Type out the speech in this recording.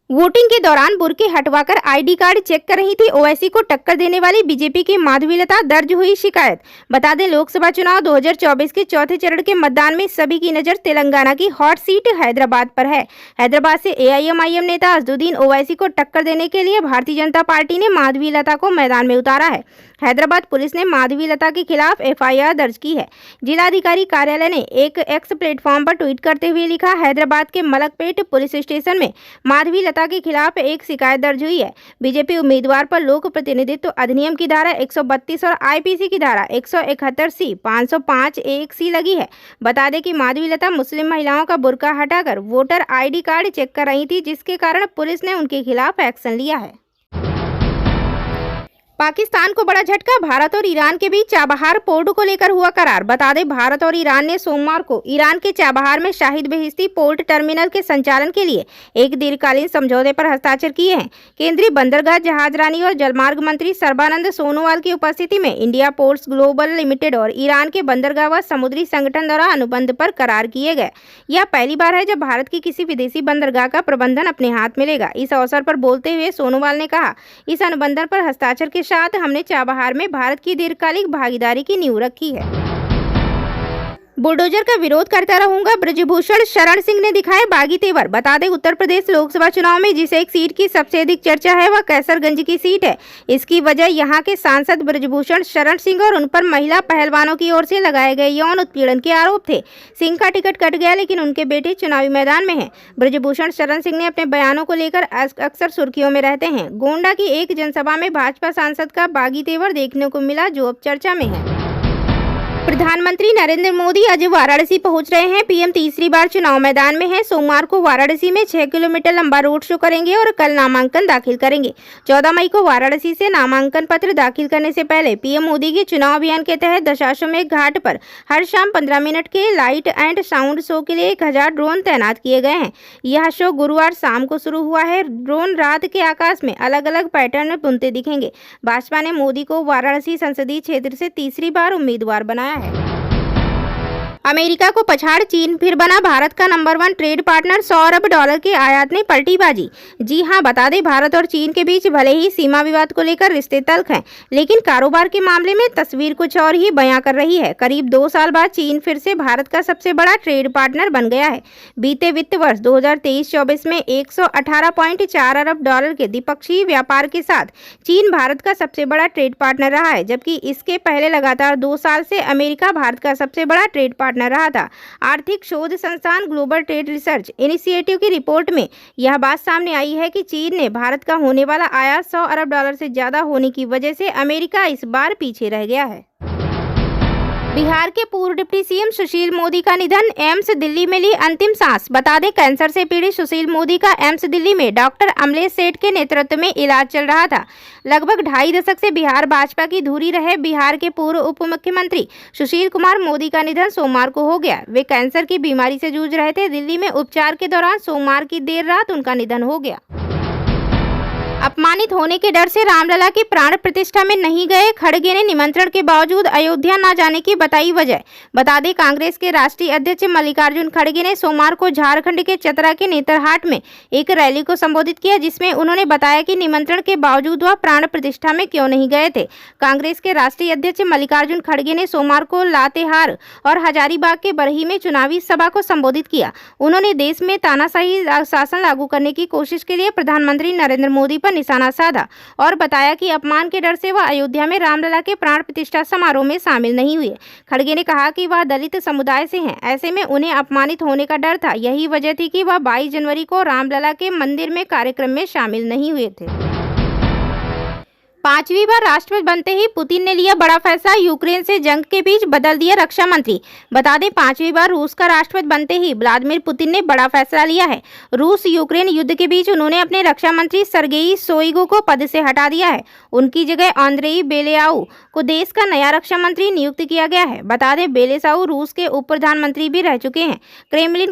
Voting के दौरान Burke हटवाकर ID card check कर रही थी ओवैसी को टक्कर देने वाली बीजेपी की माधवी लता, दर्ज हुई शिकायत। बता दें, लोकसभा चुनाव 2024 के चौथे चरण के मतदान में सभी की नजर तेलंगाना की हॉट सीट हैदराबाद पर है। हैदराबाद से एआईएमआईएम नेता असदुद्दीन ओवैसी को टक्कर देने के लिए भारतीय जनता पार्टी ने माधवी लता को मैदान में उतारा है। हैदराबाद पुलिस ने माधवी लता के खिलाफ एफआईआर दर्ज की है। जिलाधिकारी कार्यालय ने एक एक्स प्लेटफॉर्म पर ट्वीट करते हुए लिखा, हैदराबाद के मलकपेट पुलिस स्टेशन में माधवी लता के खिलाफ एक शिकायत दर्ज हुई है। बीजेपी उम्मीदवार पर लोक प्रतिनिधित्व अधिनियम की धारा 132 और आईपीसी की धारा 171 सी 505 एक सी लगी है। बता दें कि माधवी लता मुस्लिम महिलाओं का बुर्का हटाकर वोटर आईडी कार्ड चेक कर रही थी, जिसके कारण पुलिस ने उनके खिलाफ एक्शन लिया है। पाकिस्तान को बड़ा झटका, भारत और ईरान के बीच चाबहार पोर्ट को लेकर हुआ करार। बता दें, भारत और ईरान ने सोमवार को ईरान के चाबहार में शाहिद बेहिश्ती पोर्ट टर्मिनल के संचालन के लिए एक दीर्घकालीन समझौते पर हस्ताक्षर किए हैं। केंद्रीय बंदरगाह, जहाजरानी और जलमार्ग मंत्री सर्बानंद सोनोवाल की उपस्थिति में इंडिया पोर्ट्स ग्लोबल लिमिटेड और ईरान के बंदरगाह व समुद्री संगठन द्वारा अनुबंध पर करार किए गए। यह पहली बार है जब भारत की किसी विदेशी बंदरगाह का प्रबंधन अपने हाथ में लेगा। इस अवसर पर बोलते हुए सोनोवाल ने कहा, इस अनुबंध पर हस्ताक्षर के साथ हमने चाबहार में भारत की दीर्घकालिक भागीदारी की नींव रखी है। बुलडोजर का विरोध करता रहूंगा, ब्रजभूषण शरण सिंह ने दिखाए बागी तेवर। बता दें, उत्तर प्रदेश लोकसभा चुनाव में जिस एक सीट की सबसे अधिक चर्चा है वह कैसरगंज की सीट है। इसकी वजह यहां के सांसद ब्रजभूषण शरण सिंह और उन पर महिला पहलवानों की ओर से लगाए गए यौन उत्पीड़न के आरोप थे। सिंह का टिकट कट गया, लेकिन उनके बेटे चुनावी मैदान में हैं। ब्रजभूषण शरण सिंह ने अपने बयानों को लेकर अक्सर सुर्खियों में रहते हैं। गोंडा की एक जनसभा में भाजपा सांसद का बागी तेवर देखने को मिला, जो अब चर्चा में है। प्रधानमंत्री नरेंद्र मोदी आज वाराणसी पहुंच रहे हैं। पीएम तीसरी बार चुनाव मैदान में हैं। सोमवार को वाराणसी में 6 किलोमीटर लंबा रोड शो करेंगे और कल नामांकन दाखिल करेंगे। 14 मई को वाराणसी से नामांकन पत्र दाखिल करने से पहले पीएम मोदी के चुनाव अभियान के तहत दशाश्वमेध घाट पर हर शाम 15 मिनट के लाइट एंड साउंड शो के लिए 1000 ड्रोन तैनात किए गए हैं। यह शो गुरुवार शाम को शुरू हुआ है। ड्रोन रात के आकाश में अलग अलग पैटर्न में बुनते दिखेंगे। भाजपा ने मोदी को वाराणसी संसदीय क्षेत्र से तीसरी बार उम्मीदवार बनाया है। अमेरिका को पछाड़ चीन फिर बना भारत का नंबर 1 ट्रेड पार्टनर। $100 अरब के आयात ने पलटी बाजी। जी हां, बता दें, भारत और चीन के बीच भले ही सीमा विवाद को लेकर रिश्ते तल्ख हैं, लेकिन कारोबार के मामले में तस्वीर कुछ और ही बयां कर रही है। करीब 2 साल बाद चीन फिर से भारत का सबसे बड़ा ट्रेड पार्टनर बन गया है। बीते वित्त वर्ष 2023-24 में $118.4 अरब के द्विपक्षीय व्यापार के साथ चीन भारत का सबसे बड़ा ट्रेड पार्टनर रहा है, जबकि इसके पहले लगातार 2 साल से अमेरिका भारत का सबसे बड़ा ट्रेड पार्टनर रहा था। आर्थिक शोध संस्थान ग्लोबल ट्रेड रिसर्च इनिशिएटिव की रिपोर्ट में यह बात सामने आई है कि चीन ने भारत का होने वाला आयात $100 अरब से ज्यादा होने की वजह से अमेरिका इस बार पीछे रह गया है। बिहार के पूर्व डिप्टी सीएम सुशील मोदी का निधन, एम्स दिल्ली में ली अंतिम सांस। बता दें, कैंसर से पीड़ित सुशील मोदी का एम्स दिल्ली में डॉक्टर अमलेश सेठ के नेतृत्व में इलाज चल रहा था। लगभग 2.5 दशक से बिहार भाजपा की धुरी रहे बिहार के पूर्व उप मुख्यमंत्री सुशील कुमार मोदी का निधन सोमवार को हो गया। वे कैंसर की बीमारी से जूझ रहे थे। दिल्ली में उपचार के दौरान सोमवार की देर रात उनका निधन हो गया। अपमानित होने के डर से रामलला की प्राण प्रतिष्ठा में नहीं गए, खड़गे ने निमंत्रण के बावजूद अयोध्या न जाने की बताई वजह। बता दें, कांग्रेस के राष्ट्रीय अध्यक्ष मल्लिकार्जुन खड़गे ने सोमवार को झारखंड के चतरा के नेतरहाट में एक रैली को संबोधित किया, जिसमें उन्होंने बताया कि निमंत्रण के बावजूद वह प्राण प्रतिष्ठा में क्यों नहीं गए थे। कांग्रेस के राष्ट्रीय अध्यक्ष मल्लिकार्जुन खड़गे ने सोमवार को लातेहार और हजारीबाग के बरही में चुनावी सभा को संबोधित किया। उन्होंने देश में तानाशाही शासन लागू करने की कोशिश के लिए प्रधानमंत्री नरेंद्र मोदी पर निशाना साधा और बताया कि अपमान के डर से वह अयोध्या में रामलला के प्राण प्रतिष्ठा समारोह में शामिल नहीं हुए। खड़गे ने कहा कि वह दलित समुदाय से हैं, ऐसे में उन्हें अपमानित होने का डर था। यही वजह थी कि वह 22 जनवरी को रामलला के मंदिर में कार्यक्रम में शामिल नहीं हुए थे। 5वीं बार राष्ट्रपति बनते ही पुतिन ने लिया बड़ा फैसला, यूक्रेन से जंग के बीच बदल दिया रक्षा मंत्री। बता दें, 5वीं बार रूस का राष्ट्रपति बनते ही व्लादिमीर पुतिन ने बड़ा फैसला लिया है। रूस यूक्रेन युद्ध के बीच उन्होंने अपने रक्षा मंत्री सर्गेई शोइगु को पद से हटा दिया है। उनकी जगह आंद्रेई बेलेसाउ को देश का नया रक्षा मंत्री नियुक्त किया गया है। बता दें, बेलेसाउ रूस के उप प्रधानमंत्री भी रह चुके हैं। क्रेमलिन